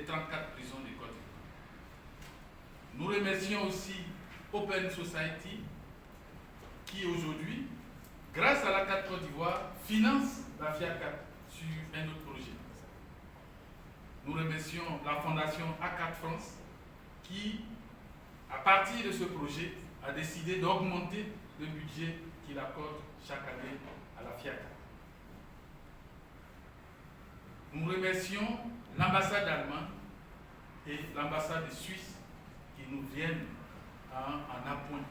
34 prisons de Côte d'Ivoire. Nous remercions aussi Open Society qui aujourd'hui, grâce à la CAD Côte d'Ivoire, finance la FIACAD sur un autre projet. Nous remercions la fondation A4 France qui, à partir de ce projet, a décidé d'augmenter le budget qu'il accorde chaque année à la FIACAD. Nous remercions l'ambassade allemande et l'ambassade de Suisse qui nous viennent en appoint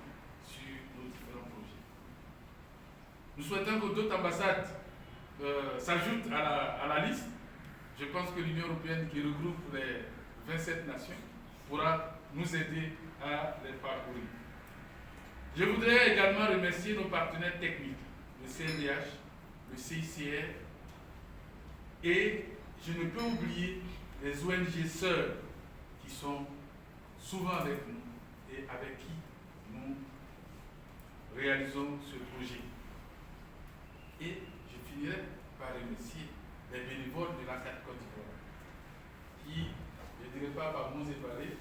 sur nos différents projets. Nous souhaitons que d'autres ambassades s'ajoutent à la liste. Je pense que l'Union européenne, qui regroupe les 27 nations, pourra nous aider à les parcourir. Je voudrais également remercier nos partenaires techniques, le CNDH, le CICR, et je ne peux oublier les ONG sœurs qui sont souvent avec nous et avec qui nous réalisons ce projet. Et je finirai par remercier les bénévoles de la CAD Côte d'Ivoire qui, je ne dirais pas par mots éparés,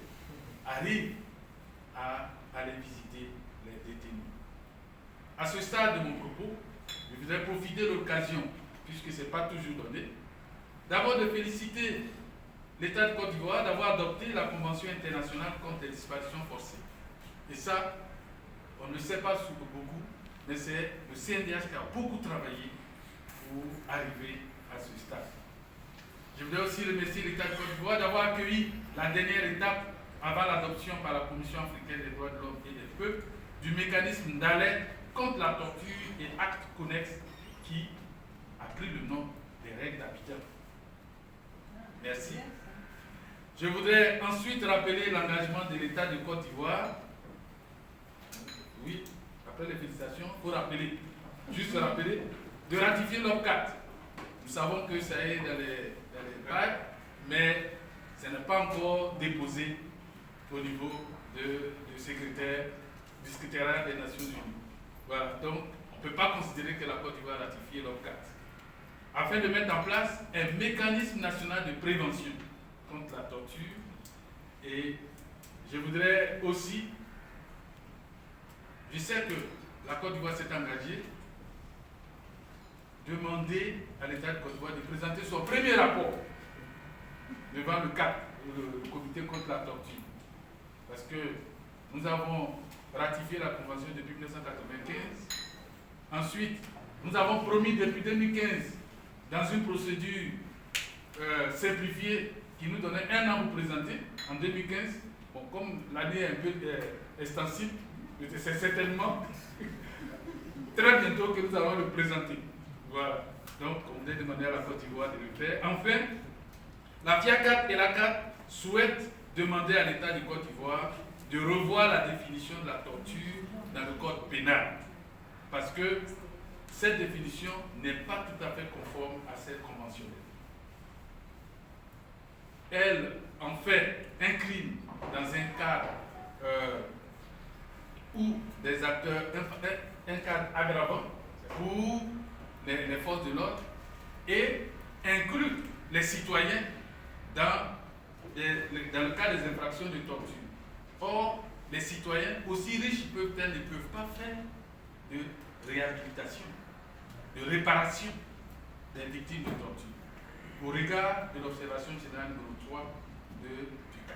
arrivent à aller visiter les détenus. À ce stade de mon propos, je voudrais profiter de l'occasion, puisque ce n'est pas toujours donné, d'abord de féliciter l'État de Côte d'Ivoire d'avoir adopté la Convention internationale contre les disparitions forcées. Et ça, on ne le sait pas sous beaucoup, mais c'est le CNDH qui a beaucoup travaillé pour arriver à ce stade. Je voudrais aussi remercier l'État de Côte d'Ivoire d'avoir accueilli la dernière étape avant l'adoption par la Commission africaine des droits de l'homme et des peuples du mécanisme d'alerte contre la torture et actes connexes qui a pris le nom des règles d'Abidjan. Merci. Je voudrais ensuite rappeler l'engagement de l'État de Côte d'Ivoire. Oui, après les félicitations, il faut rappeler, juste rappeler, de ratifier l'OP4. Nous savons que ça est dans les rails, mais ça n'est pas encore déposé au niveau du secrétariat des Nations Unies. Voilà, donc on ne peut pas considérer que la Côte d'Ivoire a ratifié l'OP4. Afin de mettre en place un mécanisme national de prévention contre la torture. Et je voudrais aussi, je sais que la Côte d'Ivoire s'est engagée, demander à l'État de Côte d'Ivoire de présenter son premier rapport devant le CAP, le Comité contre la torture. Parce que nous avons ratifié la Convention depuis 1995. Ensuite, nous avons promis depuis 2015, dans une procédure simplifiée qui nous donnait un an pour présenter, en 2015. Bon, comme l'année est un peu extensive, c'est certainement très bientôt que nous allons le présenter. Voilà. Donc, on voulait demander à la Côte d'Ivoire de le faire. Enfin, la FIACAD et la CAD souhaitent demander à l'État de Côte d'Ivoire de revoir la définition de la torture dans le code pénal. Parce que cette définition n'est pas tout à fait conforme à celle conventionnelle. Elle en fait un crime dans un cadre où des acteurs, un cadre aggravant pour les forces de l'ordre et inclut les citoyens dans le cas des infractions de torture. Or, les citoyens, aussi riches qu'ils peuvent être, ne peuvent pas faire de réhabilitation, de réparation des victimes de torture, au regard de l'observation générale numéro 3 du